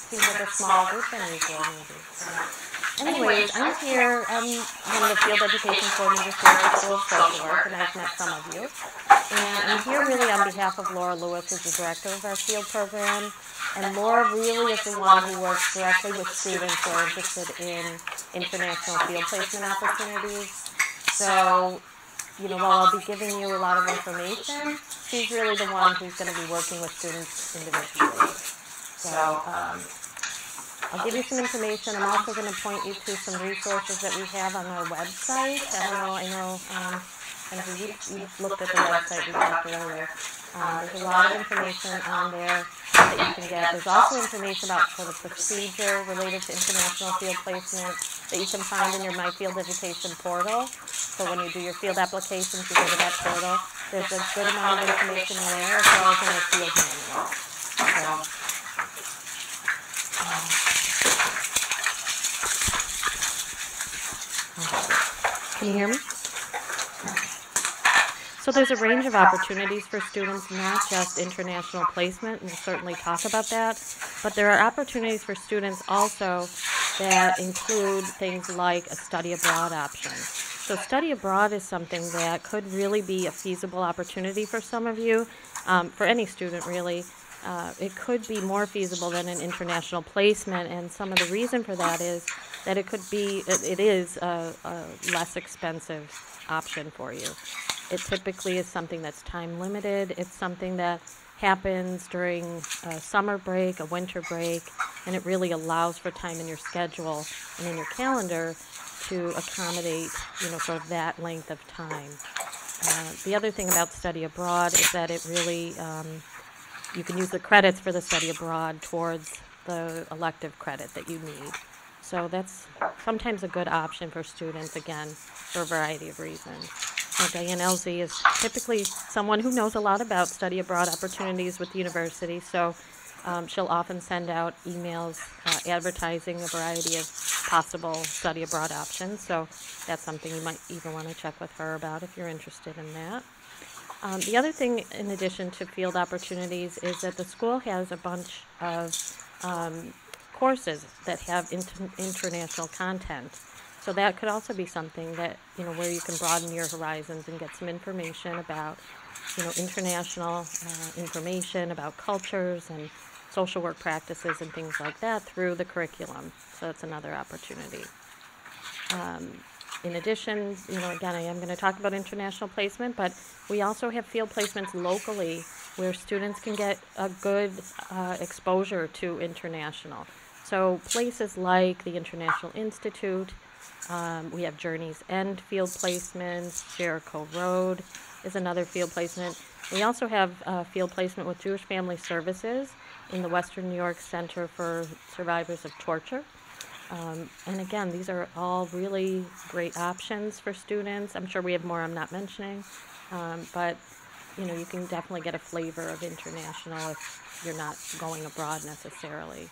seems like a small group unusual maybe. So, anyways, I'm here. I'm one of the field education coordinators here at the School of Social Work, and I've met some of you. And I'm here really on behalf of Laura Lewis, who's the director of our field program. And Laura really is the one who works directly with students who are interested in international field placement opportunities. So, you know, while I'll be giving you a lot of information, she's really the one who's going to be working with students individually. So I'll give you some information. I'm also going to point you to some resources that we have on our website. I know, and if you've looked at the website we talked earlier. There's a lot of information on there that you can get. There's also information about sort of procedure related to international field placement that you can find in your My Field Education portal. So when you do your field applications, you go to that portal. There's a good amount of information there, as well as in our field manual. Can you hear me? So there's a range of opportunities for students, not just international placement, and we'll certainly talk about that, but there are opportunities for students also that include things like a study abroad option. So study abroad is something that could really be a feasible opportunity for some of you, for any student really. It could be more feasible than an international placement, and some of the reason for that is that it is a less expensive option for you. It typically is something that's time limited. It's something that happens during a summer break, a winter break, and it really allows for time in your schedule and in your calendar to accommodate, you know, sort of that length of time. The other thing about study abroad is that it really, you can use the credits for the study abroad towards the elective credit that you need. So that's sometimes a good option for students, again, for a variety of reasons. Diane Elsie is typically someone who knows a lot about study abroad opportunities with the university, so she'll often send out emails advertising a variety of possible study abroad options, so that's something you might even want to check with her about if you're interested in that. The other thing, in addition to field opportunities, is that the school has a bunch of courses that have international content. So that could also be something that, you know, where you can broaden your horizons and get some information about, you know, international information about cultures and social work practices and things like that through the curriculum. So that's another opportunity. In addition, you know, again, I am going to talk about international placement, but we also have field placements locally where students can get a good exposure to international. So places like the International Institute, we have Journey's End field placements, Jericho Road is another field placement. We also have field placement with Jewish Family Services in the Western New York Center for Survivors of Torture. And again, these are all really great options for students. I'm sure we have more I'm not mentioning, but you know, you can definitely get a flavor of international if you're not going abroad necessarily.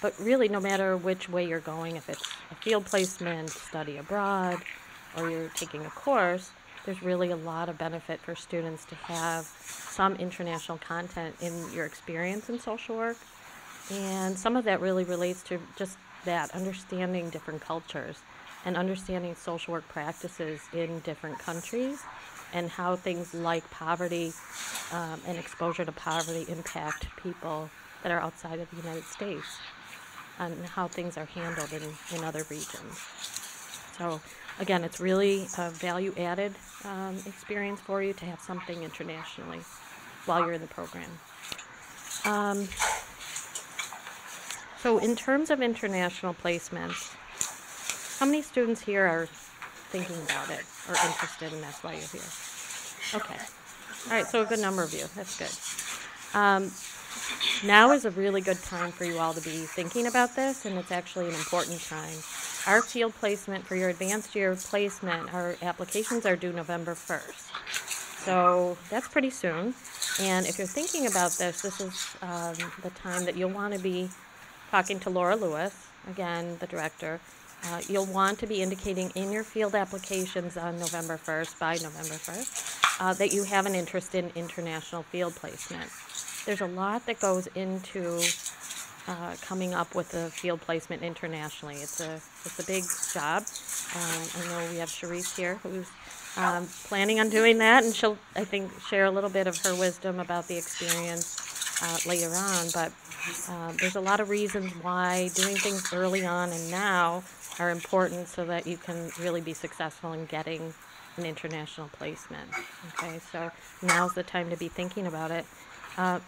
But really, no matter which way you're going, if it's a field placement, study abroad, or you're taking a course, there's really a lot of benefit for students to have some international content in your experience in social work. And some of that really relates to just that, understanding different cultures and understanding social work practices in different countries and how things like poverty and exposure to poverty impact people that are outside of the United States and how things are handled in other regions. So again, it's really a value-added experience for you to have something internationally while you're in the program. So in terms of international placements, how many students here are thinking about it or interested, and that's why you're here? Okay. All right, so a good number of you. That's good. Now is a really good time for you all to be thinking about this, and it's actually an important time. Our field placement for your advanced year placement, our applications are due November 1st. So that's pretty soon. And if you're thinking about this, this is the time that you'll want to be talking to Laura Lewis, again, the director. You'll want to be indicating in your field applications on November 1st, by November 1st, that you have an interest in international field placement. There's a lot that goes into coming up with a field placement internationally. It's a big job. I know we have Charisse here who's planning on doing that, and she'll, I think, share a little bit of her wisdom about the experience later on. But there's a lot of reasons why doing things early on and now are important so that you can really be successful in getting an international placement. Okay, so now's the time to be thinking about it.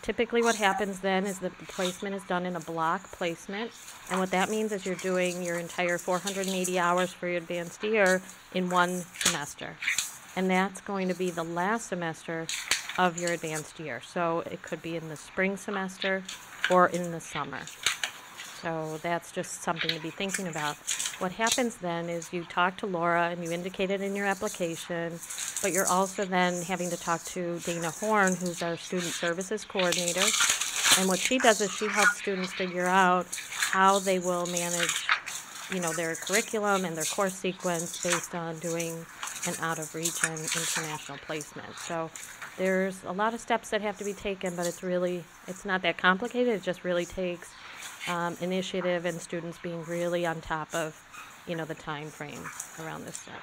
Typically what happens then is that the placement is done in a block placement, and what that means is you're doing your entire 480 hours for your advanced year in one semester, and that's going to be the last semester of your advanced year. So it could be in the spring semester or in the summer. So that's just something to be thinking about. What happens then is you talk to Laura, and you indicate it in your application, but you're also then having to talk to Dana Horn, who's our student services coordinator. And what she does is she helps students figure out how they will manage, their curriculum and their course sequence based on doing an out-of-region international placement. So there's a lot of steps that have to be taken, but it's not that complicated. It just really takes initiative and students being really on top of, the time frame around this step.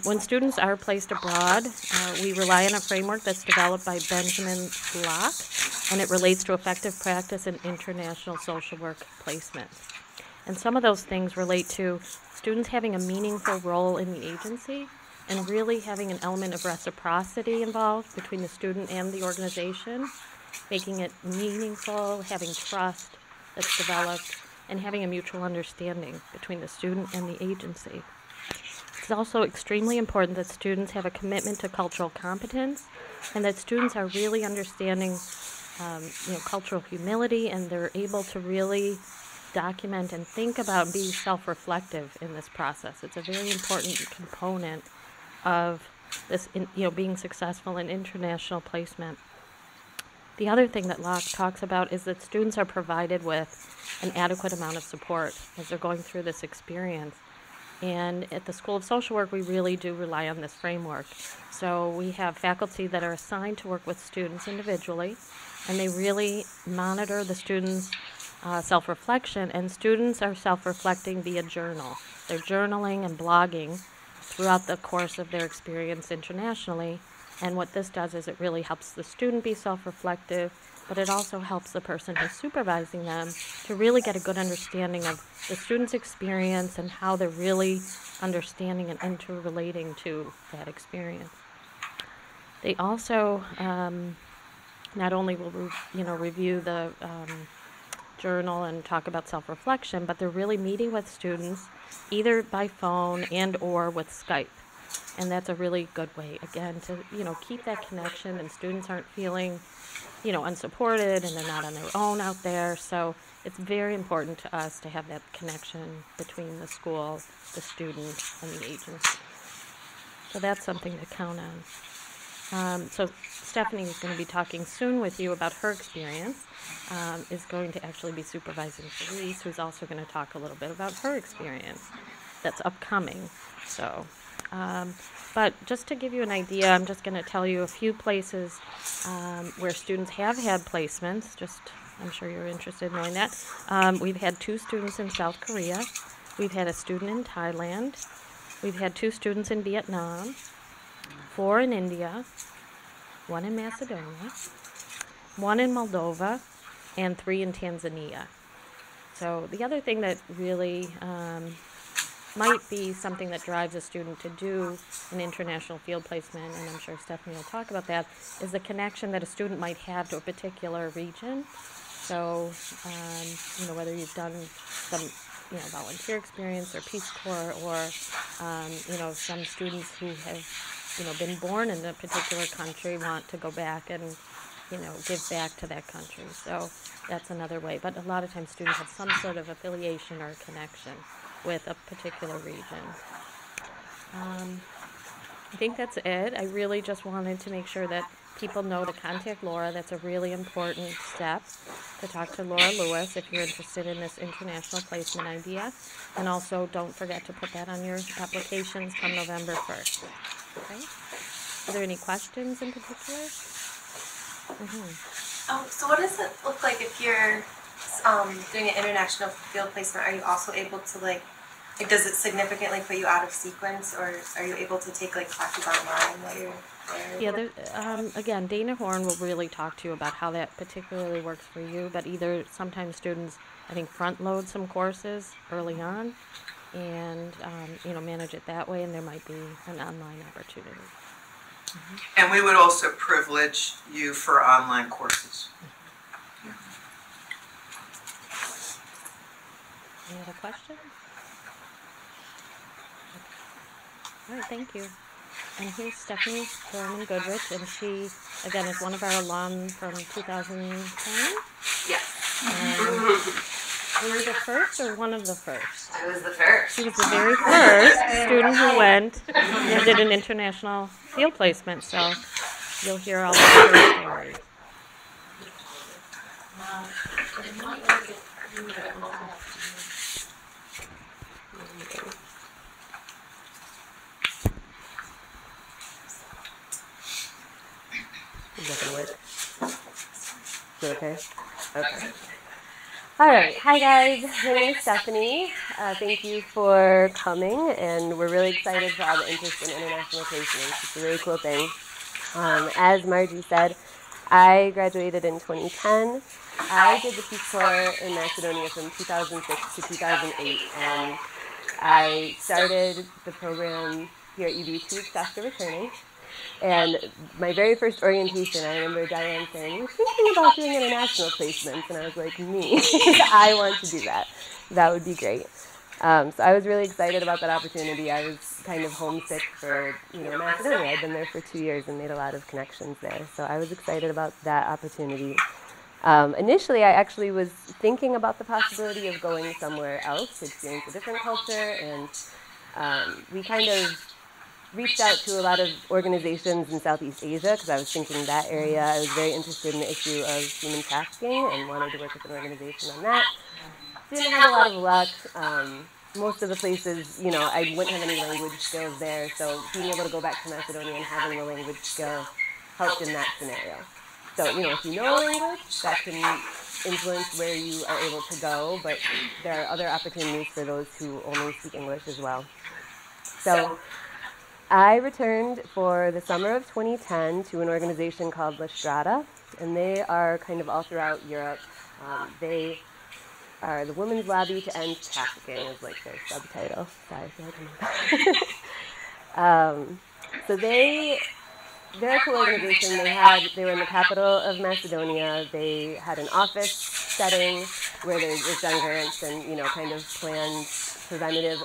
When students are placed abroad, we rely on a framework that's developed by Benjamin Block, and it relates to effective practice in international social work placement. And some of those things relate to students having a meaningful role in the agency and really having an element of reciprocity involved between the student and the organization, making it meaningful, having trust that's developed, and having a mutual understanding between the student and the agency. It's also extremely important that students have a commitment to cultural competence, and that students are really understanding cultural humility, and they're able to really document and think about and be self-reflective in this process. It's a very important component of this, being successful in international placement. The other thing that Locke talks about is that students are provided with an adequate amount of support as they're going through this experience. And at the School of Social Work, we really do rely on this framework. So we have faculty that are assigned to work with students individually, and they really monitor the students' self-reflection, and students are self-reflecting via journal. They're journaling and blogging throughout the course of their experience internationally. And what this does is it really helps the student be self-reflective, but it also helps the person who's supervising them to really get a good understanding of the student's experience and how they're really understanding and interrelating to that experience. They also not only will review the journal and talk about self-reflection, but they're really meeting with students either by phone and or with Skype. And that's a really good way, again, to, keep that connection, and students aren't feeling, unsupported, and they're not on their own out there. So it's very important to us to have that connection between the school, the student, and the agency. So that's something to count on. So Stephanie is going to be talking soon with you about her experience, is going to actually be supervising Felice, who's also going to talk a little bit about her experience that's upcoming. So. But just to give you an idea, I'm just going to tell you a few places where students have had placements. I'm sure you're interested in knowing that. We've had 2 students in South Korea. We've had a student in Thailand. We've had 2 students in Vietnam, 4 in India, 1 in Macedonia, 1 in Moldova, and 3 in Tanzania. So the other thing that really might be something that drives a student to do an international field placement, and I'm sure Stephanie will talk about that, is the connection that a student might have to a particular region. So, whether you've done some, volunteer experience or Peace Corps, or, some students who have, been born in a particular country want to go back and, give back to that country. So that's another way. But a lot of times students have some sort of affiliation or connection with a particular region. I think that's it. I really just wanted to make sure that people know to contact Laura. That's a really important step, to talk to Laura Lewis if you're interested in this international placement idea. And also don't forget to put that on your applications come November 1st. Okay? Are there any questions in particular? So what does it look like if you're doing an international field placement? Are you also able to like does it significantly put you out of sequence, or are you able to take like classes online while you're there? Yeah, again, Dana Horn will really talk to you about how that particularly works for you, but either sometimes students, I think, front load some courses early on and, manage it that way, and there might be an online opportunity. And we would also privilege you for online courses. Any other questions? All right, thank you. And here's Stephanie Vroman-Goodrich, and she, again, is one of our alum from 2010. Yes. Were you the first or one of the first? I was the first. She was the very first student who went and did an international field placement, so you'll hear all of her stories. Is that gonna work? Is it okay? Okay. All right. Hi, guys. My name is Stephanie. Thank you for coming, and we're really excited for all the interest in international placements. It's a really cool thing. As Margie said, I graduated in 2010. I did the Peace Corps in Macedonia from 2006 to 2008, and I started the program here at UB 2 weeks after returning. And my very first orientation, I remember Diane saying, "We're thinking about doing international placements." And I was like, me, I want to do that. That would be great. So I was really excited about that opportunity. I was kind of homesick for, Macedonia. I'd been there for 2 years and made a lot of connections there. So I was excited about that opportunity. Initially, I actually was thinking about the possibility of going somewhere else to experience a different culture. And we kind of reached out to a lot of organizations in Southeast Asia because I was thinking that area. I was very interested in the issue of human trafficking and wanted to work with an organization on that. Didn't have a lot of luck. Most of the places, I wouldn't have any language skills there, so being able to go back to Macedonia and having the language skill helped in that scenario. So, if you know a language, that can influence where you are able to go, but there are other opportunities for those who only speak English as well. So I returned for the summer of 2010 to an organization called La Strada, and they are kind of all throughout Europe. They are the Women's Lobby to End Trafficking is like their subtitle. Sorry if I don't know. So they're a cool organization. They were in the capital of Macedonia. They had an office setting where they was done grants and kind of planned preventative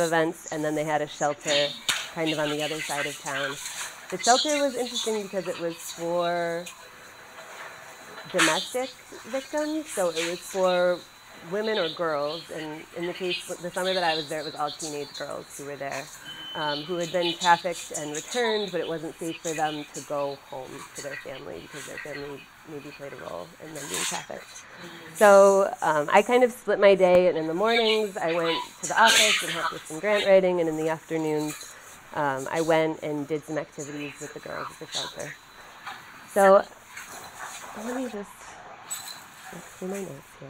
events, and then they had a shelter kind of on the other side of town. The shelter was interesting because it was for domestic victims, so it was for women or girls, and in the case, the summer that I was there, it was all teenage girls who were there, who had been trafficked and returned, but it wasn't safe for them to go home to their family because their family maybe played a role in them being trafficked. So I kind of split my day, and in the mornings I went to the office and helped with some grant writing, and in the afternoons I went and did some activities with the girls at the shelter. So let me just look through my notes here.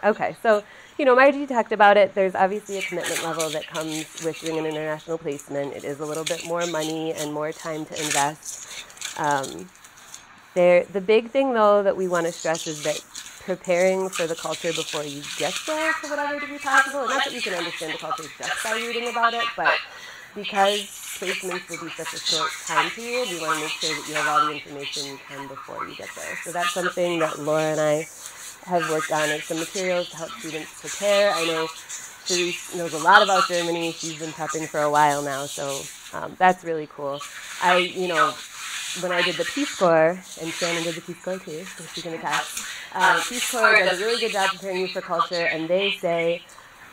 Okay, so Margie talked about it. There's obviously a commitment level that comes with doing an international placement. It is a little bit more money and more time to invest. The big thing, though, that we want to stress is that preparing for the culture before you get there to whatever degree possible, not that you can understand the culture just by reading about it, but because placements will be such a short time period, we want to make sure that you have all the information you can before you get there. So that's something that Laura and I have worked on, is some materials to help students prepare. I know Therese knows a lot about Germany. She's been prepping for a while now, so that's really cool. When I did the Peace Corps, and Shannon did the Peace Corps too, so she's in the class, Peace Corps does a really good job preparing you for culture, and they say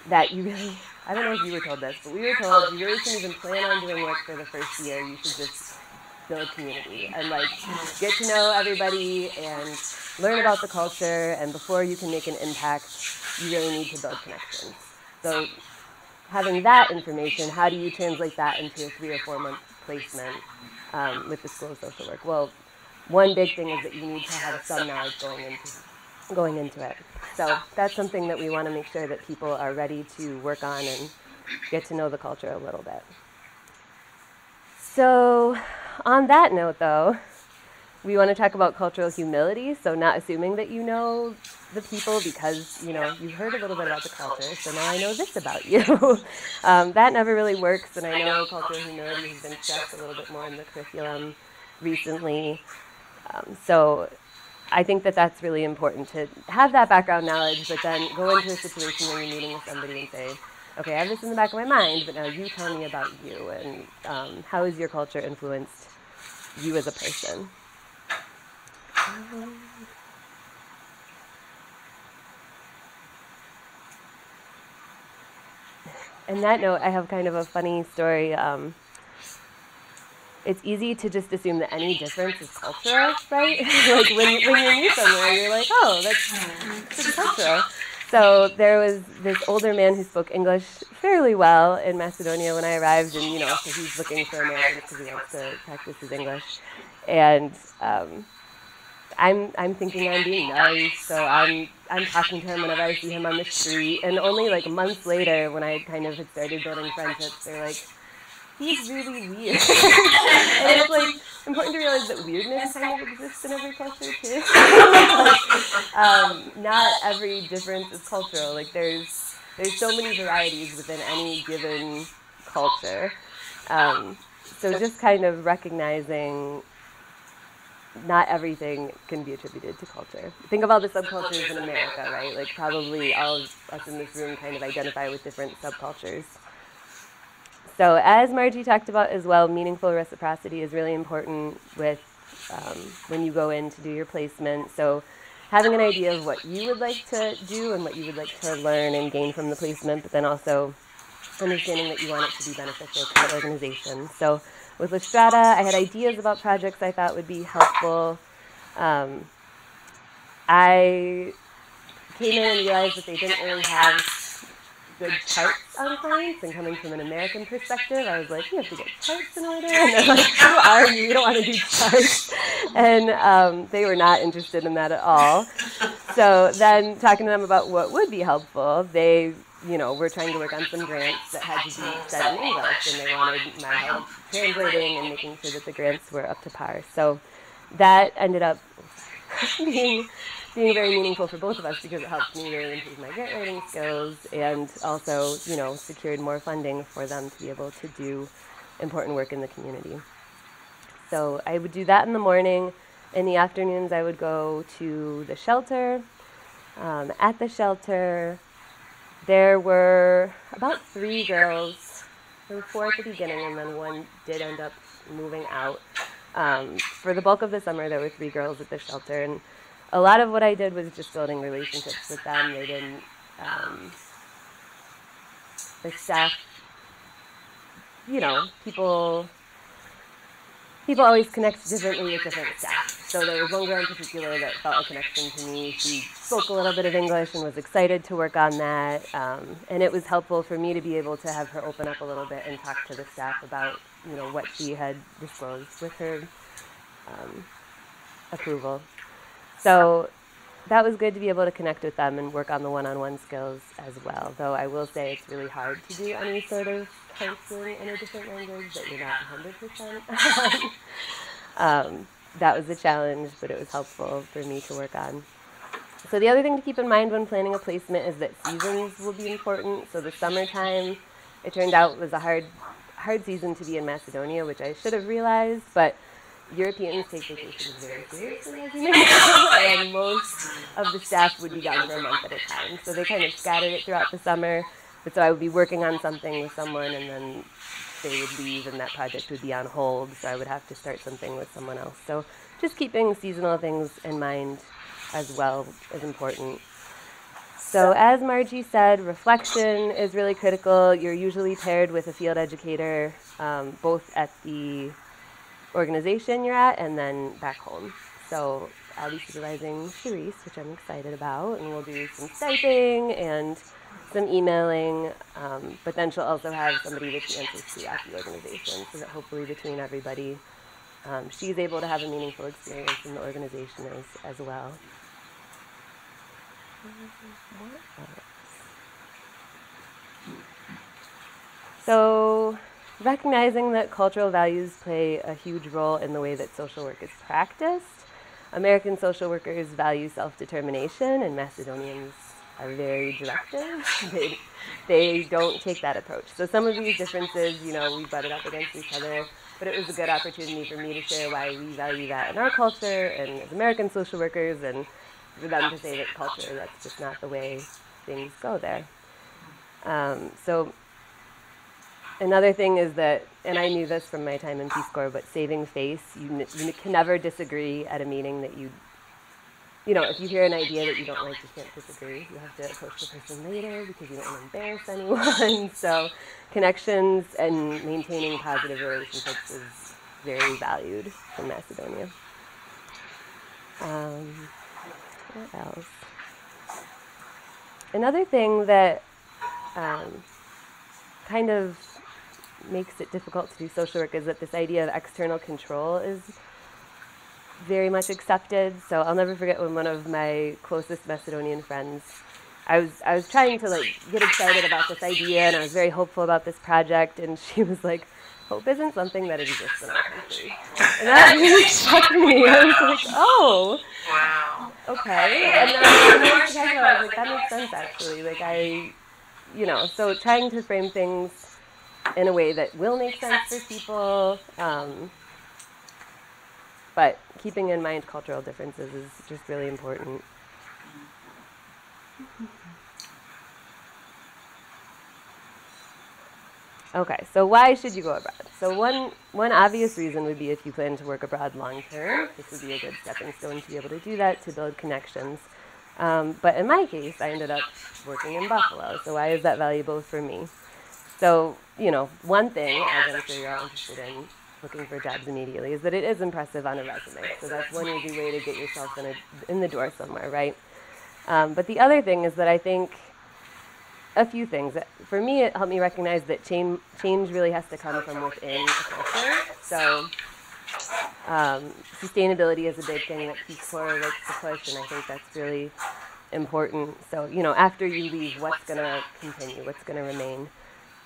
that you really, I don't know if you were told this, but we were told you really shouldn't even plan on doing work for the first year. You should just build community and get to know everybody and learn about the culture, and before you can make an impact, you really need to build connections. So having that information, how do you translate that into a 3 or 4 month placement with the School of Social Work? Well, one big thing is that you need to have some knowledge going into it. So that's something that we want to make sure that people are ready to work on and get to know the culture a little bit. So on that note, though, we want to talk about cultural humility, so not assuming that you know the people because, you've heard a little bit about the culture, so now I know this about you. That never really works, and I know cultural humility has been stressed a little bit more in the curriculum recently. So I think that that's really important to have that background knowledge, but then go into a situation where you're meeting with somebody and say, okay, I have this in the back of my mind, but now you tell me about you, and how has your culture influenced you as a person? On that note, I have kind of a funny story. It's easy to just assume that any difference is cultural, right? Like when you meet somewhere, you're like, oh, that's cultural. So there was this older man who spoke English fairly well in Macedonia when I arrived, and so he's looking for Americans because he wants to practice his English. And I'm thinking I'm being nice, so I'm talking to him whenever I see him on the street. And only like months later, when I kind of had started building friendships, they're like, he's really weird. And it's like important to realize that weirdness kind of exists in every culture too. Not every difference is cultural. Like there's so many varieties within any given culture. So just kind of recognizing not everything can be attributed to culture. Think of all the subcultures in America, right? Like probably all of us in this room kind of identify with different subcultures. So as Margie talked about as well, meaningful reciprocity is really important with when you go in to do your placement. So having an idea of what you would like to do and what you would like to learn and gain from the placement, but then also understanding that you want it to be beneficial to the organization. So with La Strada, I had ideas about projects I thought would be helpful. I came in and realized that they didn't really have good charts on clients, and coming from an American perspective, I was like, you have to get charts in order, and they're like, who are you? You don't want to do charts. And they were not interested in that at all. So then talking to them about what would be helpful, they were trying to work on some grants that had to be said in English, and they wanted my help translating and making sure that the grants were up to par. So that ended up being very meaningful for both of us because it helped me really improve my grant writing skills and also, secured more funding for them to be able to do important work in the community. So I would do that in the morning. In the afternoons, I would go to the shelter. At the shelter, there were about 3 girls. There were 4 at the beginning, and then one did end up moving out. For the bulk of the summer, there were 3 girls at the shelter, and a lot of what I did was just building relationships with them. They didn't, the staff, people always connect differently with different staff. So there was one girl in particular that felt a connection to me. She spoke a little bit of English and was excited to work on that. And it was helpful for me to be able to have her open up a little bit and talk to the staff about, what she had disclosed with her approval. So that was good to be able to connect with them and work on the one-on-one skills as well. Though I will say it's really hard to do any sort of counseling in a different language that you're not 100%. That was a challenge, but it was helpful for me to work on. So the other thing to keep in mind when planning a placement is that seasons will be important. So the summertime, it turned out, was a hard season to be in Macedonia, which I should have realized, but Europeans take vacations very seriously, as you may know, and most of the staff would be gone for a month at a time. So they kind of scattered it throughout the summer. But so I would be working on something with someone, and then they would leave, and that project would be on hold. So I would have to start something with someone else. So just keeping seasonal things in mind as well is important. So as Margie said, reflection is really critical. You're usually paired with a field educator, both at the organization you're at and then back home. So I'll be supervising Charisse, which I'm excited about, and we'll do some Skyping and some emailing, but then she'll also have somebody that she answers to at the organization, so that hopefully between everybody she's able to have a meaningful experience in the organization as well. So, recognizing that cultural values play a huge role in the way that social work is practiced. American social workers value self-determination, and Macedonians are very directive. They don't take that approach. So some of these differences, we butted up against each other, but it was a good opportunity for me to share why we value that in our culture and as American social workers, and for them to say that culture, that's just not the way things go there. So another thing is that, and I knew this from my time in Peace Corps, but saving face, you can never disagree at a meeting that if you hear an idea that you don't like, you can't disagree. You have to approach the person later because you don't want to embarrass anyone. So connections and maintaining positive relationships is very valued in Macedonia. What else? Another thing that kind of makes it difficult to do social work is that this idea of external control is very much accepted. So I'll never forget when one of my closest Macedonian friends, I was trying to get excited about this idea, and I was very hopeful about this project, and she was like, hope isn't something that exists in our country. And that really shocked me. I was like, oh, Wow. okay. And then I was like, that makes sense actually. So trying to frame things in a way that will make sense for people, but keeping in mind cultural differences is just really important. Okay, so why should you go abroad? So one obvious reason would be if you plan to work abroad long term. This would be a good stepping stone to be able to do that, to build connections. But in my case, I ended up working in Buffalo. So why is that valuable for me? So, one thing, as I'm sure you're all interested in looking for jobs immediately, is that it is impressive on a resume. So that's one easy way to get yourself in the door somewhere, right? But the other thing is that I think a few things. For me, it helped me recognize that change really has to come from within a culture. So sustainability is a big thing that Peace Corps likes to push, and I think that's really important. So, after you leave, what's going to continue? What's going to remain?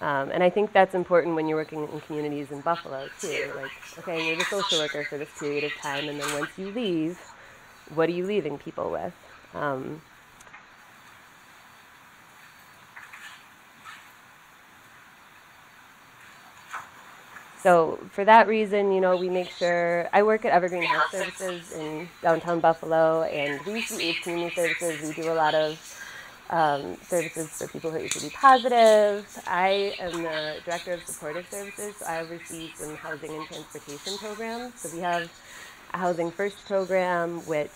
And I think that's important when you're working in communities in Buffalo, too. Okay, you're the social worker for this period of time, and then once you leave, what are you leaving people with? So for that reason, we make sure, I work at Evergreen Health Services in downtown Buffalo, and we used to be community services. We do a lot of services for people who are HIV positive. I am the director of supportive services, so I oversee some housing and transportation programs. So we have a Housing First program, which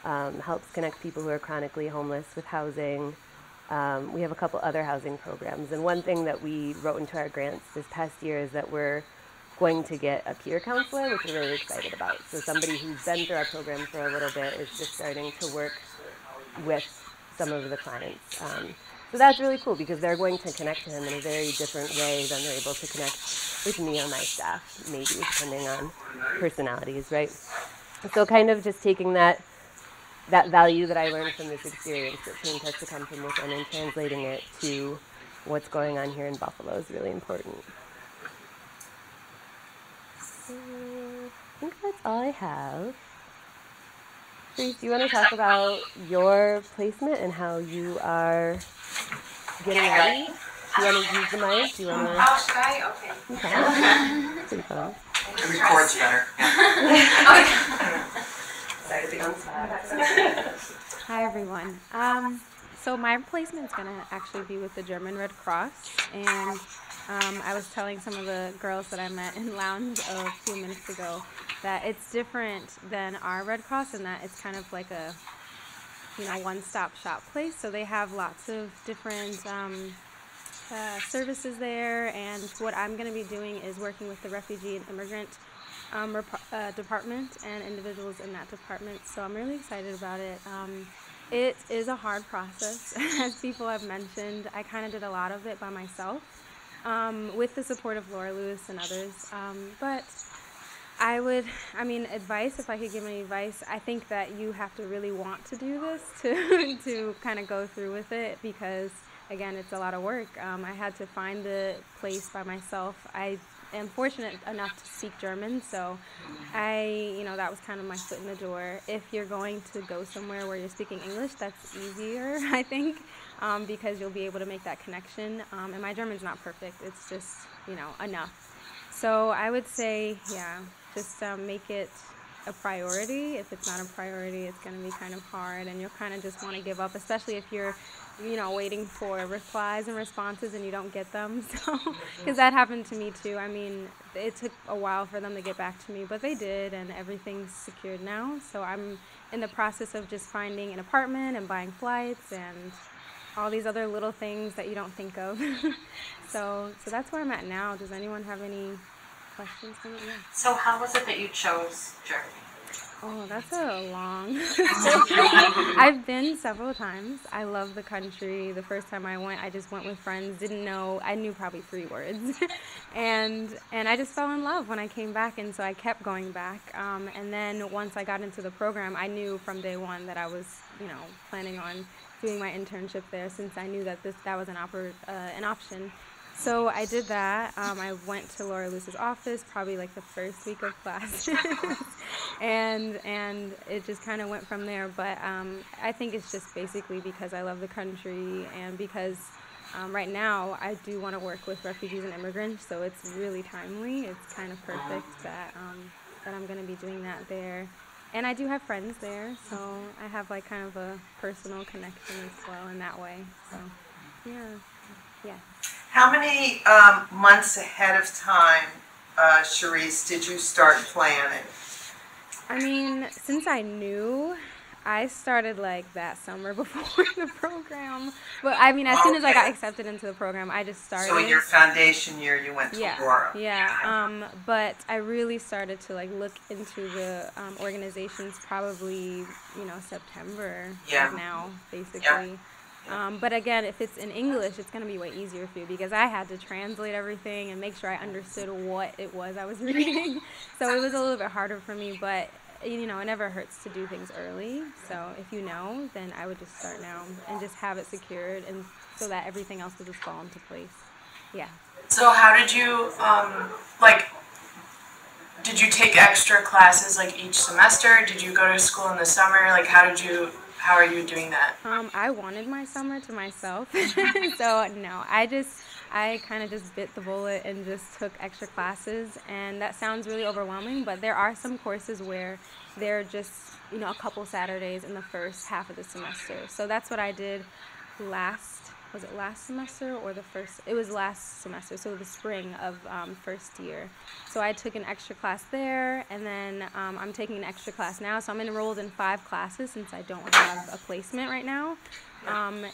helps connect people who are chronically homeless with housing. We have a couple other housing programs, and one thing that we wrote into our grants this past year is that we're going to get a peer counselor, which we're really excited about. So somebody who's been through our program for a little bit is just starting to work with some of the clients. So that's really cool because they're going to connect to him in a very different way than they're able to connect with me or my staff, maybe, depending on personalities, right? So kind of just taking that value that I learned from this experience that change has to come from within and translating it to what's going on here in Buffalo is really important. So I think that's all I have. Grace, do you want to talk about your placement and how you are getting ready? Do you want to use the mic? Do you want to? Oh, should I? Okay. Okay. Pretty fun. It records better. Sorry to be on spot. Hi everyone. So my placement's gonna actually be with the German Red Cross, and I was telling some of the girls that I met in lounge a few minutes ago that it's different than our Red Cross in that it's kind of like a one-stop shop place. So they have lots of different services there, and what I'm going to be doing is working with the refugee and immigrant department and individuals in that department. So I'm really excited about it. It is a hard process, as people have mentioned. I kind of did a lot of it by myself with the support of Laura Lewis and others. But Advice, if I could give any advice, I think that you have to really want to do this to kind of go through with it, because, again, it's a lot of work. I had to find the place by myself. I am fortunate enough to speak German, so that was kind of my foot in the door. If you're going to go somewhere where you're speaking English, that's easier, I think, because you'll be able to make that connection. And my German's not perfect. It's just, enough. So I would say, just make it a priority. If it's not a priority, it's going to be kind of hard, and you'll kind of just want to give up, especially if you're, waiting for replies and responses and you don't get them. So, because that happened to me too. It took a while for them to get back to me, but they did, and everything's secured now. So I'm in the process of just finding an apartment and buying flights and all these other little things that you don't think of. So that's where I'm at now. Does anyone have any questions for me? Yeah. So how was it that you chose Germany? Oh, that's a long I've been several times. I love the country. The first time I went, I just went with friends. Didn't know, I knew probably 3 words. and I just fell in love when I came back, and so I kept going back. And then once I got into the program, I knew from day one that I was, planning on doing my internship there, since I knew that that was an option. So I did that. I went to Laura Luce's office probably like the first week of class, and it just kind of went from there. But I think it's just basically because I love the country, and because right now I do want to work with refugees and immigrants, so it's really timely. It's kind of perfect that I'm going to be doing that there. And I do have friends there, so I have like kind of a personal connection as well in that way. So yeah. How many months ahead of time, Charisse, did you start planning? Since I knew, I started like that summer before the program. But as soon as I got accepted into the program, I just started. So in your foundation year, you went to Laura. Yeah. But I really started to like look into the organizations probably, September right now, basically. Yeah. But again, if it's in English, it's going to be way easier for you, because I had to translate everything and make sure I understood what it was I was reading. So it was a little bit harder for me, but it never hurts to do things early. So if you know, then I would just start now and just have it secured, and so that everything else will just fall into place. Yeah. So how did you, did you take extra classes like each semester? Did you go to school in the summer? Like how are you doing that? I wanted my summer to myself. So no, I kind of just bit the bullet and just took extra classes, and that sounds really overwhelming, but there are some courses where they're just, a couple Saturdays in the first half of the semester. So that's what I did was it last semester or the first? It was last semester, so the spring of first year. So I took an extra class there, and then I'm taking an extra class now. So I'm enrolled in 5 classes since I don't have a placement right now.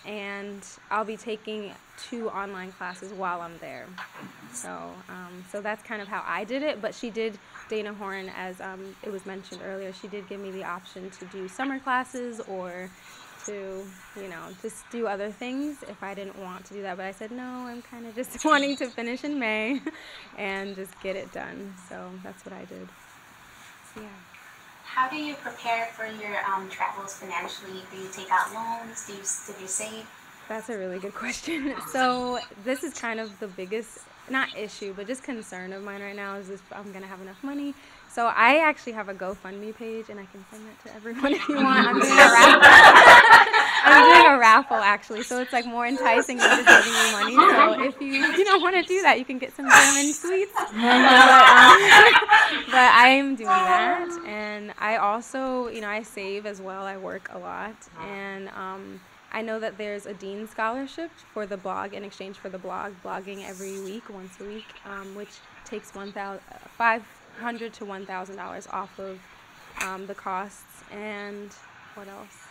And I'll be taking 2 online classes while I'm there. So that's kind of how I did it. But Dana Horn, as it was mentioned earlier, she did give me the option to do summer classes or to, just do other things if I didn't want to do that. But I said, no, I'm kind of just wanting to finish in May and just get it done. So that's what I did. So, yeah. How do you prepare for your travels financially? Do you take out loans? Do you save? That's a really good question. So this is kind of the biggest, not issue, but just concern of mine right now is if I'm going to have enough money. So I actually have a GoFundMe page, and I can send that to everyone if you want. I'm doing a raffle. I'm doing a raffle, actually, so it's like more enticing than just giving you money. So if you don't want to do that, you can get some German sweets. But I am doing that, and I also, I save as well. I work a lot, and I know that there's a Dean Scholarship for the blog in exchange for the blogging every week, once a week, which takes $500 to $1,000 off of the costs. And what else?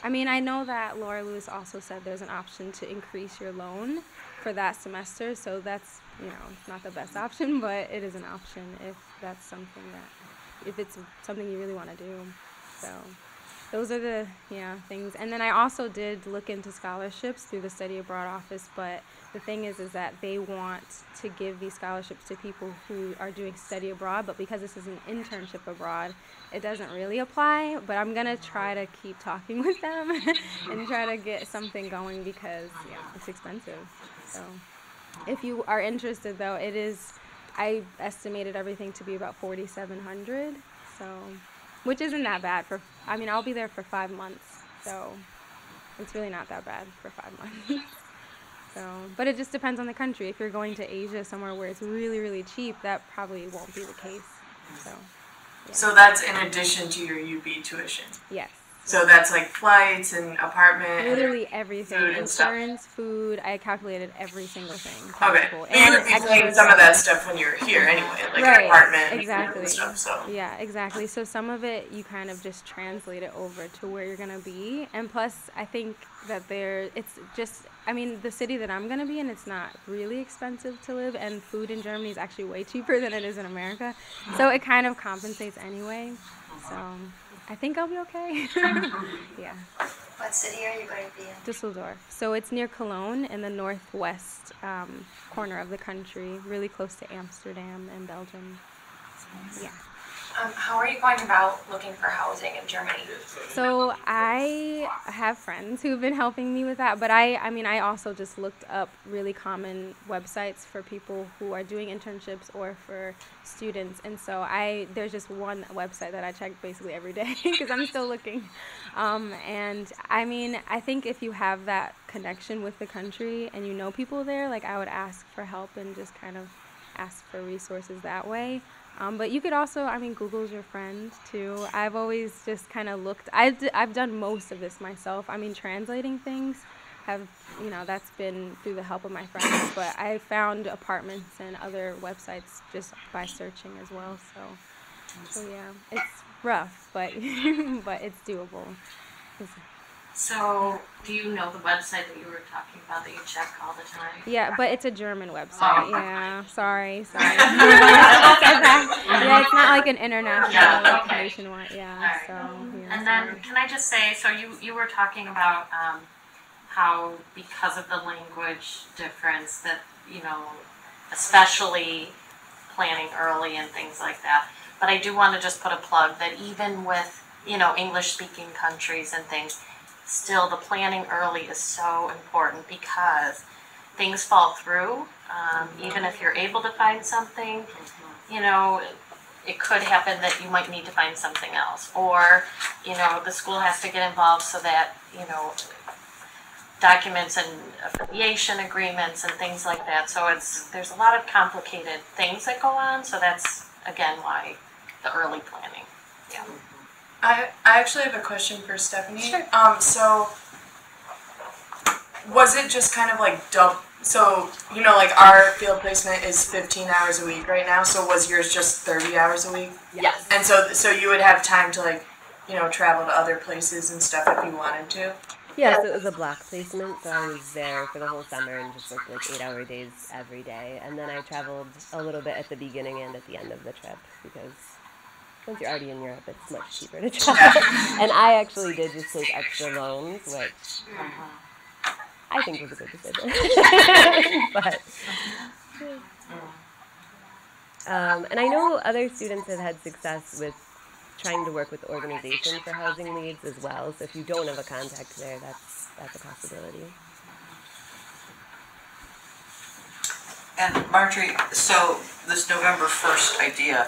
I know that Laura Lewis also said there's an option to increase your loan for that semester, so that's, not the best option, but it is an option if that's something if it's something you really want to do. So, those are the things. And then I also did look into scholarships through the study abroad office, but the thing is that they want to give these scholarships to people who are doing study abroad, but because this is an internship abroad, it doesn't really apply. But I'm gonna try to keep talking with them and try to get something going because it's expensive. So if you are interested, though, I estimated everything to be about $4,700. So, which isn't that bad I'll be there for 5 months, so it's really not that bad for 5 months. So, but it just depends on the country. If you're going to Asia, somewhere where it's really, really cheap, that probably won't be the case. So, So that's in addition to your UB tuition? Yes. So that's like flights and apartment? Literally everything. Food and stuff. Insurance, food, I calculated every single thing Okay. possible. And you would be paying some of that stuff when you're here anyway, like an apartment and stuff, so. Yeah, exactly. So some of it you kind of just translate it over to where you're gonna be, and plus I think that the city that I'm gonna be in, it's not really expensive to live, and food in Germany is actually way cheaper than it is in America, so it kind of compensates anyway. So I think I'll be okay. Yeah. What city are you going to be in? Düsseldorf. So it's near Cologne in the northwest corner of the country, really close to Amsterdam and Belgium. Yeah. How are you going about looking for housing in Germany? So I have friends who've been helping me with that, but I also just looked up really common websites for people who are doing internships or for students, and so there's just one website that I check basically every day because I'm still looking. And I think if you have that connection with the country and you know people there, like I would ask for help and just kind of ask for resources that way. But you could also, Google's your friend too. I've always just kind of looked. I've done most of this myself. Translating things that's been through the help of my friends. But I found apartments and other websites just by searching as well. So yeah, it's rough, but but it's doable. So, do you know the website that you were talking about that you check all the time? Yeah, but it's a German Oh. website. Yeah, sorry. Yeah, it's not like an international nationwide. Yeah, Alright. so yeah. And then, sorry. can I just say, so you were talking about how because of the language difference that, especially planning early and things like that. But I do want to just put a plug that even with, English-speaking countries and things, still the planning early is so important because things fall through. Even if you're able to find something, it could happen that you might need to find something else. Or, the school has to get involved so that, documents and affiliation agreements and things like that. So there's a lot of complicated things that go on. So that's, again, why the early planning. Yeah. I actually have a question for Stephanie. Sure. So was it just kind of like so, like our field placement is 15 hours a week right now, so was yours just 30 hours a week? Yes. And so you would have time to travel to other places and stuff if you wanted to? Yeah, so it was a block placement, so I was there for the whole summer and just worked like 8-hour days every day. And then I traveled a little bit at the beginning and at the end of the trip because once you're already in Europe, it's much cheaper to travel. And I actually did just take extra loans, which I think was a good decision. But, and I know other students have had success with trying to work with organizations for housing leads as well. So if you don't have a contact there, that's a possibility. And Marjorie, so this November 1st idea,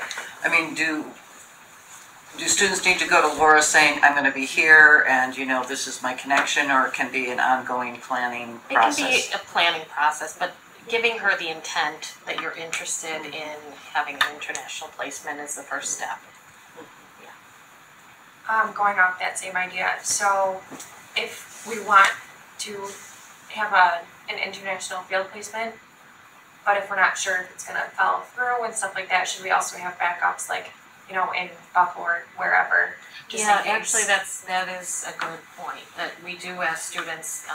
do students need to go to Laura saying, I'm going to be here and, this is my connection, or it can be an ongoing planning process? It can be a planning process, but giving her the intent that you're interested in having an international placement is the first step. Going off that same idea, so if we want to have an international field placement, but if we're not sure if it's going to follow through and stuff like that, should we also have backups like, in Buffalo or wherever? Just in case? Actually, that is a good point, that we do ask students,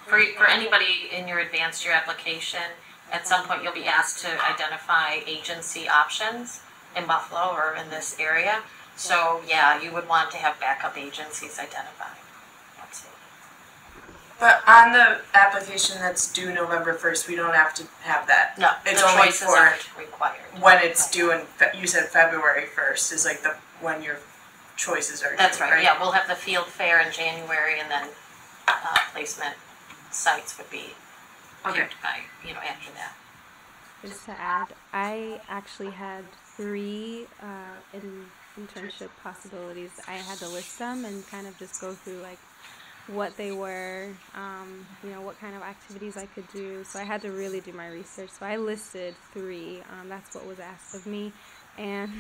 for anybody in your advanced year application, at some point you'll be asked to identify agency options in Buffalo or in this area. So, yeah, you would want to have backup agencies identified. Absolutely. But on the application that's due November 1st, we don't have to have that. No, It's the only choices for aren't required. when it's due in, you said February 1st is like when your choices are due, That's right, yeah, we'll have the field fair in January, and then placement sites would be picked by, after that. Just to add, I actually had 3 internship possibilities. I had to list them and kind of just go through like what they were, what kind of activities I could do. So I had to really do my research. So I listed 3. That's what was asked of me. And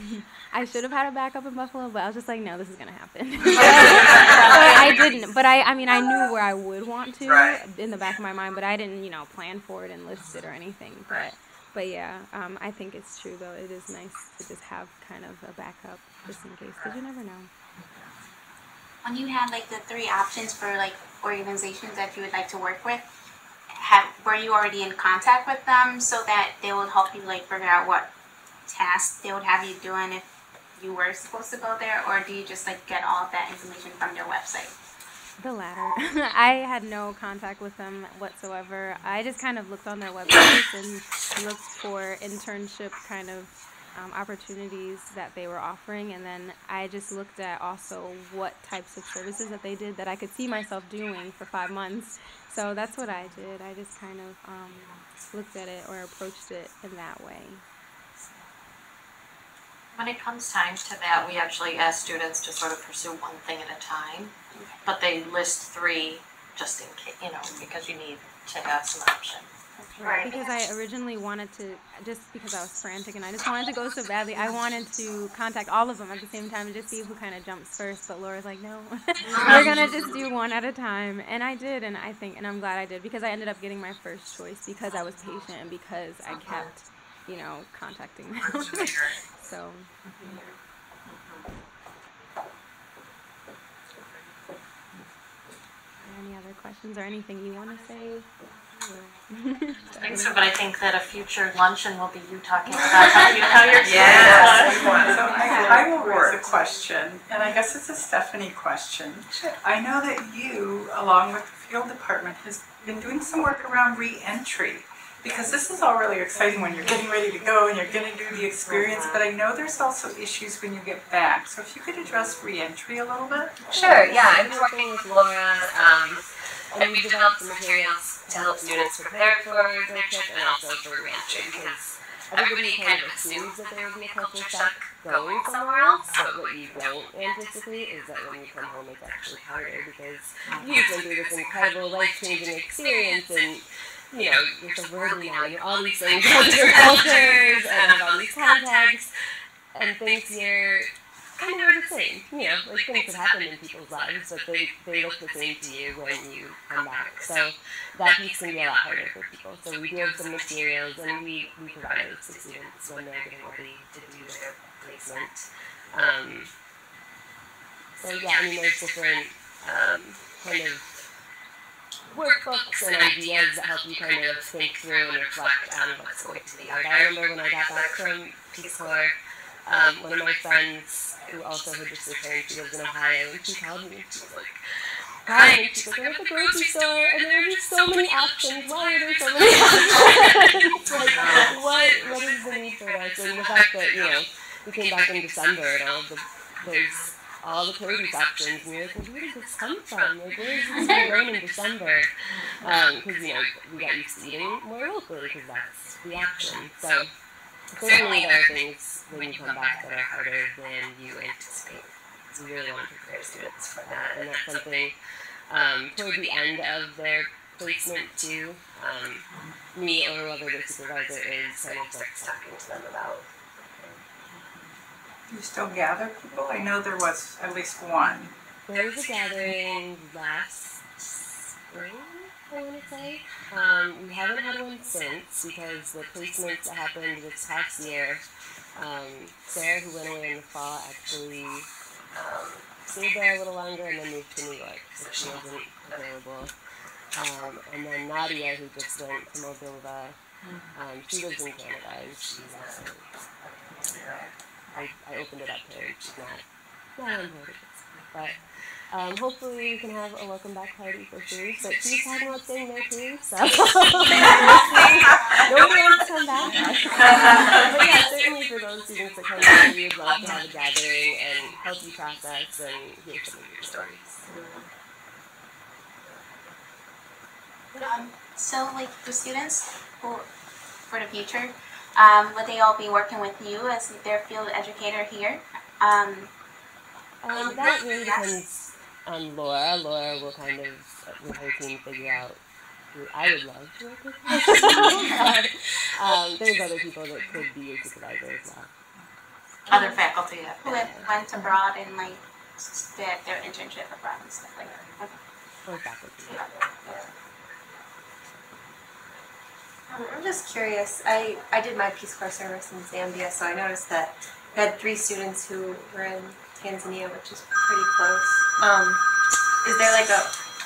I should have had a backup in Buffalo, but I was just like, no, this is going to happen. But I didn't. But I knew where I would want to in the back of my mind, but I didn't, plan for it and list it or anything. But yeah, I think it's true, though. It is nice to just have kind of a backup just in case, because you never know. When you had like the 3 options for like organizations that you would like to work with, were you already in contact with them so that they would help you like figure out what tasks they would have you doing if you were supposed to go there, or do you just like get all of that information from their website? The latter. I had no contact with them whatsoever. I just kind of looked on their websites and looked for internship kind of opportunities that they were offering, and then I just looked at also what types of services that they did that I could see myself doing for 5 months. So that's what I did. I just kind of looked at it or approached it in that way. When it comes time to that, we actually ask students to sort of pursue one thing at a time, but they list 3 just in case, because you need to have some options. Right, because I originally wanted to, just because I was frantic and I just wanted to go so badly, I wanted to contact all of them at the same time and just see who kind of jumps first, but Laura's like, no, we're going to just do one at a time, and I did, and I'm glad I did, because I ended up getting my first choice because I was patient and because I kept, contacting them. So. Any other questions or anything you want to say? I think so, but I think that a future luncheon will be you talking about how your Yes. I will raise a question, and I guess it's a Stephanie question. I know that you, along with the field department, has been doing some work around reentry, because this is all really exciting when you're getting ready to go and you're going to do the experience, but I know there's also issues when you get back. So if you could address reentry a little bit? Sure, yeah. I've been working with Laura, and we've developed some materials to help students prepare for their trip and also for reentry, because everybody kind of assumes that there will be a culture shock going somewhere else, but what you don't anticipate is that when you come home it's actually harder, because you've been through this incredible life-changing experience, and you're subverting now, and all these things about different cultures, and have all these contacts, and things here kind of are the same. Like things have happened in people's lives, but they look the same to you when you come back. So that piece can be a lot harder for people. So we do have some materials, and we provide those to students when they're getting ready to do their placement. So yeah, there's different kind of workbooks and ideas that help you kind of think through and reflect on what's going to be hard. I remember when I got back from Peace Corps, one of my friends who also had just returned, she lives in Ohio, and she called me and she was like, crying. She's like, I'm at the grocery store and there are just so many options. Why are there so many options? Like, what is the need for this? And the fact that, we came back in December and there's all the produce options, and you're like, where did this come from? Like, where is this going in December? Because, we got used to eating more locally because that's the option. So, certainly there are things when you come back that are harder than you anticipate. So we really want to prepare students for that, and that's something toward the end of their placement too. Me or whoever the supervisor is kind of like talking to them about. Do you still gather people? I know there was at least one. There was a gathering last spring, I want to say. We haven't had one since because the placements that happened this past year, Sarah, who went away in the fall, actually stayed there a little longer and then moved to New York, so she wasn't available. And then Nadia, who just went to Moldova, she lives in Canada, and she's also, I opened it up to her, and she's not not on board. But hopefully we can have a welcome back party for Cherise, but she's talking about staying there too, so nobody wants to come back. But yeah, certainly for those students that come here, we would love to have a gathering and help you process and hear some of your stories. So like the students who, for the future, would they all be working with you as their field educator here? That really depends on Laura. Laura will kind of, with her team, figure out who I would love to work with. But there's other people that could be your supervisor as well. Other faculty who have went abroad and like did their internship abroad and stuff like that. Okay. Or faculty. I'm just curious. I did my Peace Corps service in Zambia, so I noticed that I had 3 students who were in Tanzania, which is pretty close.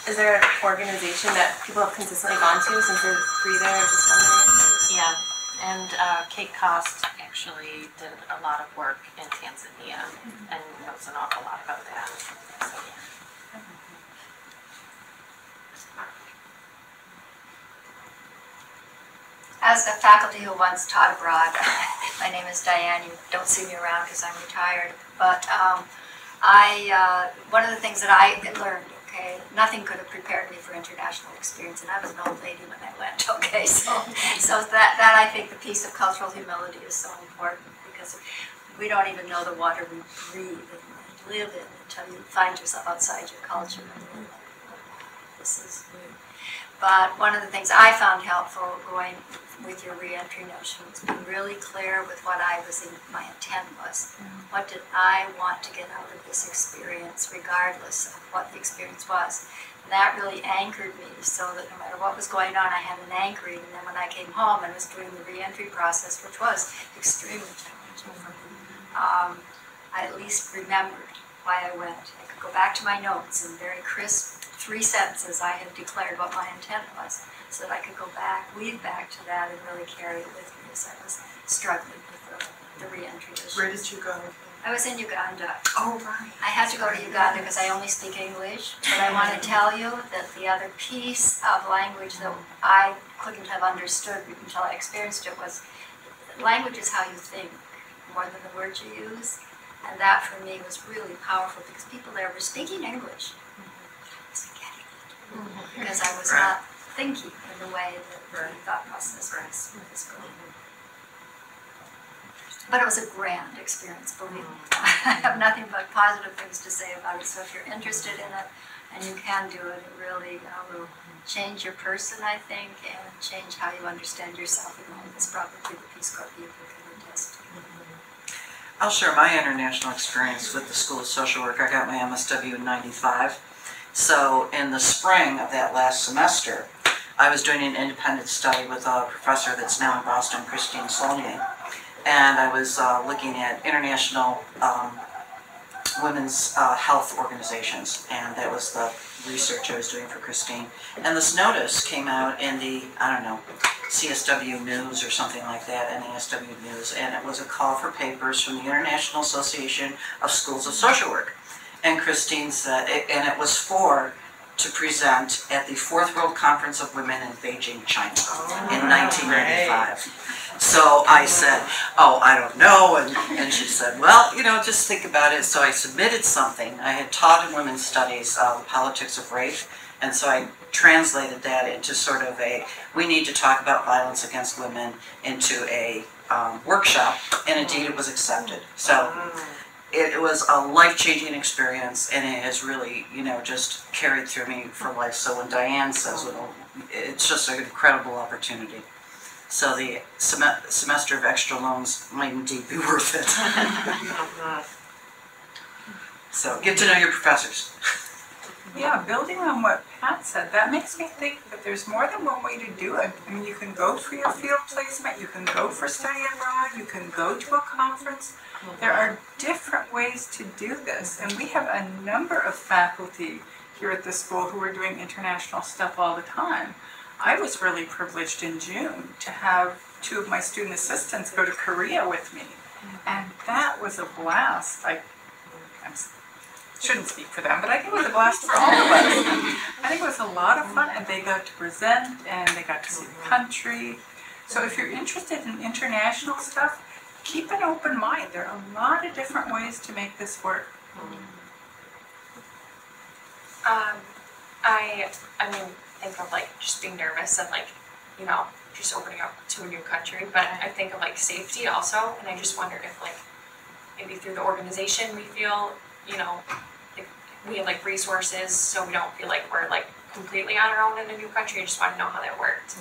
Is there an organization that people have consistently gone to since there's 3 there? Just wondering. Yeah, and Kate Cost actually did a lot of work in Tanzania and knows an awful lot about that. So, yeah. As a faculty who once taught abroad, my name is Diane. You don't see me around because I'm retired. But one of the things that I learned, okay, nothing could have prepared me for international experience, and I was an old lady when I went, okay? So that I think the piece of cultural humility is so important, because we don't even know the water we breathe and live in until you find yourself outside your culture. This is new. But one of the things I found helpful going with your reentry notion was being really clear with what my intent was. What did I want to get out of this experience, regardless of what the experience was? And that really anchored me, so that no matter what was going on, I had an anchoring. And then when I came home and was doing the reentry process, which was extremely challenging for me, I at least remembered why I went. I could go back to my notes and very crisp 3 sentences I had declared what my intent was, so that I could go back, weave back to that, and really carry it with me as I was struggling with the reentry issue. Where did you go? I was in Uganda. Oh, right. I had to go to Uganda because I only speak English, but I want to tell you that the other piece of language that I couldn't have understood until I experienced it was language is how you think more than the words you use, and that for me was really powerful because people there were speaking English. Because I was not thinking in the way that the thought process was going. But it was a grand experience, believe me. I have nothing but positive things to say about it. So if you're interested in it and you can do it, it really will change your person, I think, and change how you understand yourself. And it's probably the Peace Corps people can attest to. I'll share my international experience with the School of Social Work. I got my MSW in '95. So in the spring of that last semester, I was doing an independent study with a professor that's now in Boston, Christine Saulnier, and I was looking at international women's health organizations, and that was the research I was doing for Christine. And this notice came out in the, I don't know, CSW News or something like that, NASW News, and it was a call for papers from the International Association of Schools of Social Work. And Christine said, and it was to present at the 4th World Conference of Women in Beijing, China in 1995. So I said, oh, I don't know, and she said, well, just think about it. So I submitted something. I had taught in women's studies the politics of rape, and so I translated that into sort of we need to talk about violence against women into a workshop, and indeed it was accepted. So it was a life-changing experience, and it has really, just carried through me for life. So when Diane says, it's just an incredible opportunity. So the semester of extra loans might indeed be worth it. So get to know your professors. Yeah, building on what Pat said, that makes me think that there's more than one way to do it. I mean, you can go for your field placement, you can go for study abroad, you can go to a conference. There are different ways to do this, and we have a number of faculty here at the school who are doing international stuff all the time. I was really privileged in June to have 2 of my student assistants go to Korea with me, and that was a blast. I'm shouldn't speak for them, but I think it was a blast for all of us. I think it was a lot of fun, and they got to present, and they got to see the country. So if you're interested in international stuff, keep an open mind. There are a lot of different ways to make this work. I mean, think of like just being nervous and like, you know, just opening up to a new country, but I think of like safety also, and I just wondered if like maybe through the organization we feel, you know, like we have like resources so we don't feel like we're like completely on our own in a new country. I just want to know how that worked.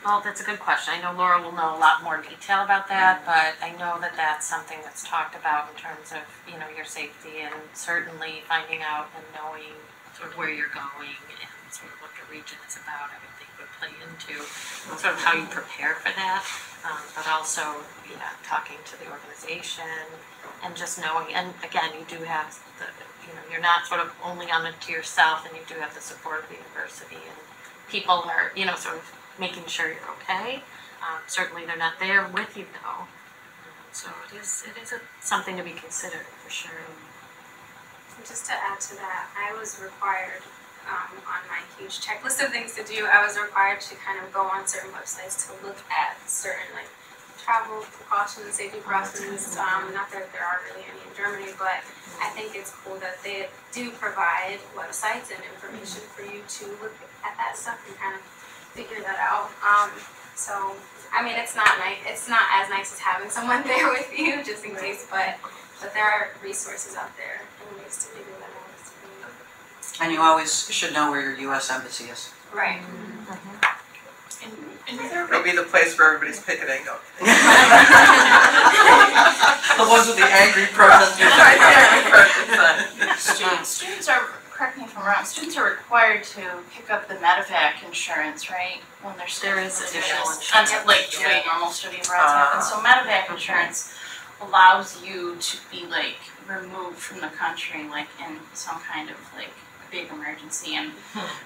Well, that's a good question. I know Laura will know a lot more detail about that, but I know that that's something that's talked about in terms of, you know, your safety and certainly finding out and knowing sort of where you're going and sort of what the region is about, I would think would play into sort of how you prepare for that, but also, yeah, talking to the organization and just knowing, and again, you do have the, you know, you're not sort of only on it to yourself, and you do have the support of the university, and people are, you know, sort of making sure you're okay. Certainly they're not there with you though. So it is something to be considered for sure. Just to add to that, I was required on my huge checklist of things to do, I was required to kind of go on certain websites to look at certain like travel precautions, safety precautions, not that there are really any in Germany, but I think it's cool that they do provide websites and information for you to look at that stuff and kind of figure that out. So I mean, it's not as nice as having someone there with you just in case, but there are resources out there and ways to figure that out. And you always should know where your U.S. embassy is. Right. It'll be the place where everybody's picketing. The ones with the angry protesters. Students are, correct me if I'm wrong, students are required to pick up the medevac insurance, right? When they're studying. There is additional insurance. Until like the way normal study abroad happens. So medevac insurance allows you to be like removed from the country like in some kind of like big emergency. And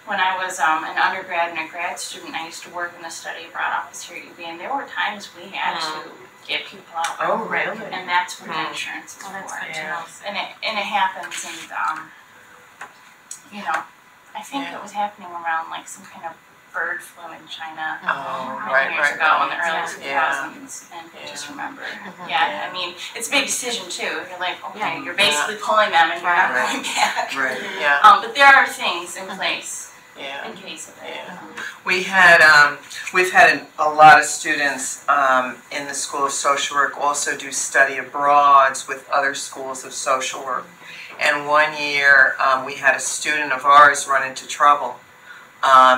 when I was an undergrad and a grad student, I used to work in the study abroad office here at UB, and there were times we had to get people out. Oh, really? And that's what the insurance is for. And it happens, and you know, I think it was happening around like some kind of bird flu in China many years ago in the early 2000s, and I just remember. I mean, it's a big decision too. You're like, okay, you're basically pulling them and you're not going back. Right. But there are things in place in case of it. We've had a lot of students in the School of Social Work also do study abroads with other schools of social work. And one year we had a student of ours run into trouble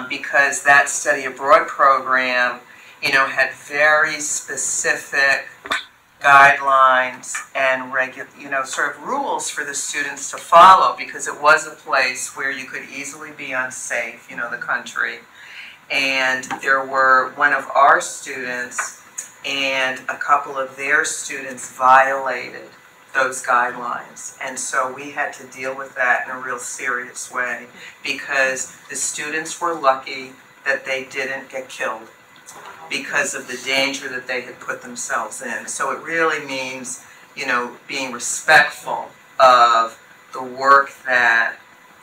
because that study abroad program, you know, had very specific guidelines and sort of rules for the students to follow, because it was a place where you could easily be unsafe, you know, the country. And there were one of our students and a couple of their students violated those guidelines. And so we had to deal with that in a real serious way, because the students were lucky that they didn't get killed because of the danger that they had put themselves in. So it really means, you know, being respectful of the work that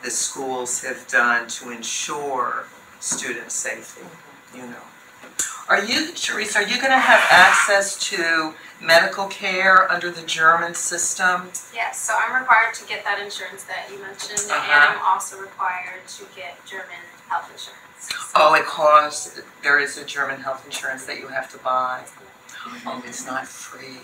the schools have done to ensure student safety, you know. Charisse, are you going to have access to medical care under the German system? Yes, so I'm required to get that insurance that you mentioned, and I'm also required to get German health insurance. Oh, it costs, there is a German health insurance that you have to buy. Oh, it's not free.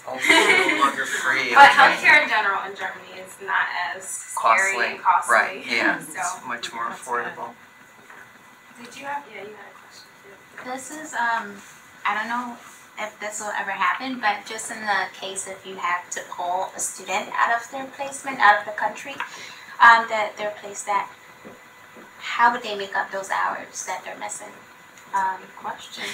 Oh, it's no longer free. But healthcare in general in Germany is not as scary and costly. Right, yeah, So it's much more affordable. did you have, yeah, you had a question too. This is, I don't know if this will ever happen, but just in the case if you have to pull a student out of their placement, out of the country, that they're placed at, how would they make up those hours that they're missing? Question.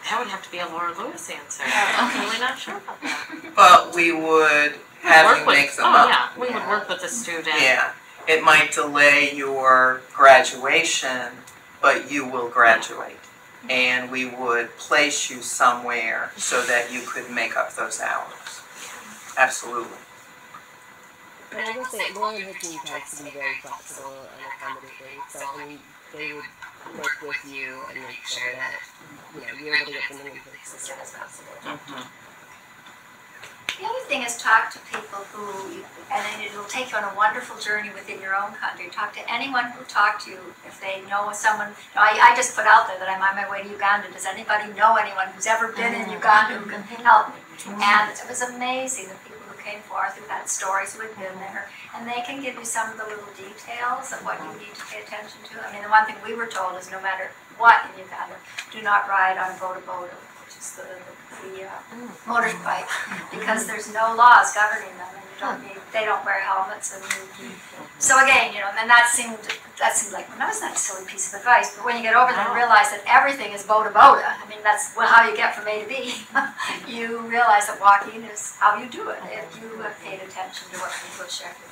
That would have to be a Laura Lewis answer. I'm really not sure about that. But we would have you make them up. Yeah, we would work with the student. Yeah, it might delay your graduation, but you will graduate. And we would place you somewhere so that you could make up those hours. Absolutely. And I will say, Laura and her team tries to be very flexible and accommodating. So, I mean, they would work with you and make sure that, you're able to get something in place as soon as possible. The other thing is talk to people and it'll take you on a wonderful journey within your own country. Talk to anyone who talked to you if they know someone. I just put out there that I'm on my way to Uganda. Does anybody know anyone who's ever been in Uganda who can help me? And it was amazing, the people who came forth who had stories who had been there. And they can give you some of the little details of what you need to pay attention to. I mean, the one thing we were told is no matter what in Uganda, do not ride on boda, which is the motorbike, because there's no laws governing them, and they don't wear helmets. And so again, and that seemed like, well, that was not a silly piece of advice. But when you get over there and realize that everything is boda, I mean, that's how you get from A to B. You realize that walking is how you do it if you have paid attention to what people share with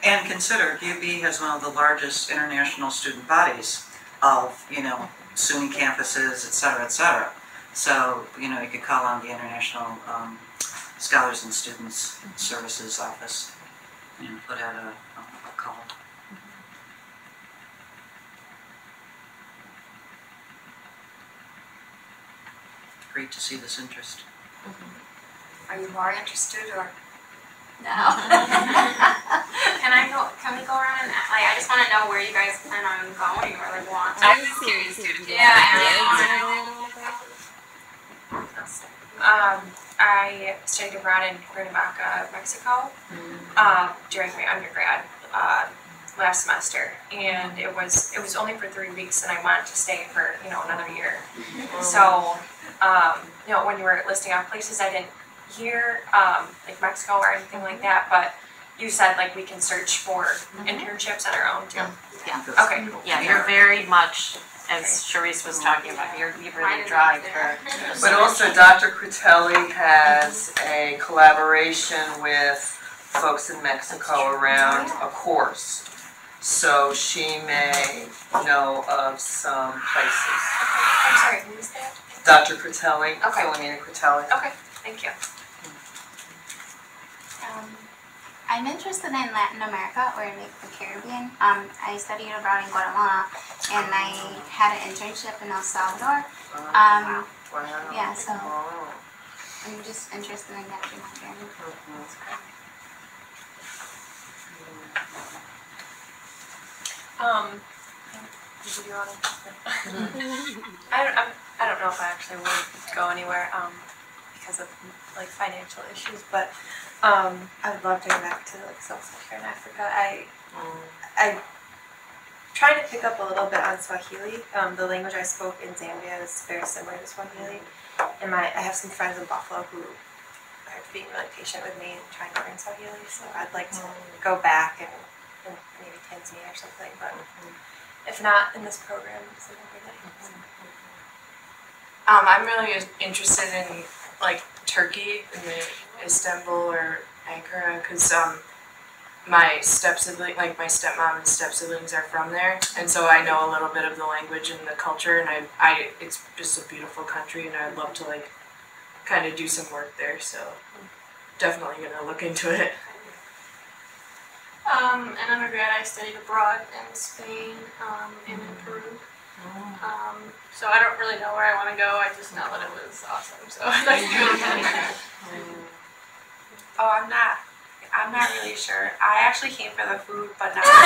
you. And consider, UB has one of the largest international student bodies of, SUNY campuses, et cetera, et cetera. So, you could call on the International Scholars and Students Services Office and put out a call. Great to see this interest. Are you more interested or? No. Can we go around and, I just want to know where you guys plan on going or want to. I'm just curious if you I studied abroad in Cuernavaca, Mexico, during my undergrad last semester, and it was only for 3 weeks, and I wanted to stay for another year. So when you were listing out places, I didn't hear like Mexico or anything like that, but you said like we can search for internships on our own too. Yeah. Okay. Cool. Yeah, you're very much, as Charisse was talking about, you really drive for. But also Dr. Quartley has a collaboration with folks in Mexico around a course. So she may know of some places. I'm sorry, who is that? Dr. Quartley, Okay. Philomena Quartley. Okay, thank you. I'm interested in Latin America or like the Caribbean. I studied abroad in Guatemala and I had an internship in El Salvador. Wow. Yeah, so I'm just interested in that journey. Did you do all I don't know if I actually would go anywhere because of like financial issues, but I would love to go back to like sub-Saharan Africa. I'm trying to pick up a little bit on Swahili. The language I spoke in Zambia is very similar to Swahili, and I have some friends in Buffalo who are being really patient with me and trying to learn Swahili. So I'd like to go back and maybe Tanzania or something, but if not in this program, it's another day. I'm really interested in like Turkey, in Istanbul or Ankara, because my step-sibling, like my stepmom and step-siblings are from there, and so I know a little bit of the language and the culture, and it's just a beautiful country, and I'd love to like kind of do some work there, so definitely gonna look into it. In undergrad, I studied abroad in Spain and in Peru. So I don't really know where I want to go. I just know that it was awesome. So I'd like to go again. Oh, I'm not really sure. I actually came for the food, but not. I'm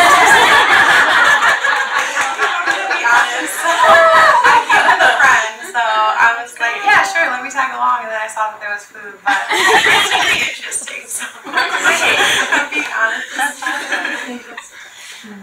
gonna be honest. I came with a friend, so I was like, yeah, sure, let me tag along, and then I saw that there was food, but it's really interesting. So I'm being honest. That's fine.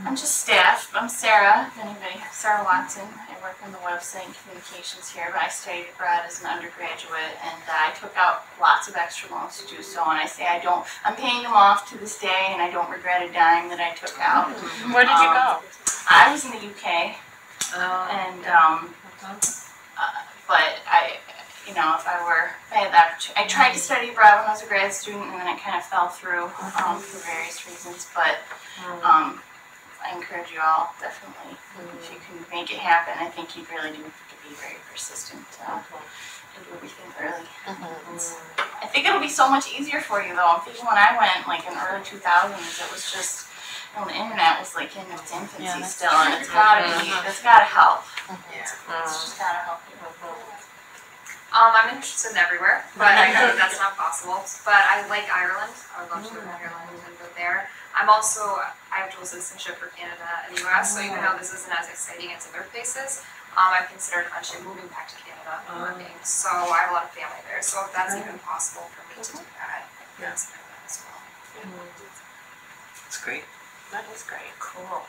I'm just staff. I'm Sarah, if anybody, Sarah Watson. I work on the website and communications here, but I studied abroad as an undergraduate, and I took out lots of extra loans to do so, and I say I'm paying them off to this day, and I don't regret a dime that I took out. Where did you go? I was in the UK, and but if I had the opportunity, I tried to study abroad when I was a grad student, and then it kind of fell through for various reasons, but I encourage you all, definitely, if you can make it happen. I think you really do have to be very persistent and do everything early. I think it'll so much easier for you though. I'm thinking when I went like in early 2000s, it was just, you know, the internet was like in its infancy still, and it's gotta help. It's just gotta help you. I'm interested in everywhere, but I know that's not possible. But I like Ireland. I would love to live in Ireland and live there. I have dual citizenship for Canada and the US, so even though this isn't as exciting as other places, I've considered eventually moving back to Canada and working. So I have a lot of family there, so if that's even possible for me to do that, I consider that as well. It's great. That is great. Cool.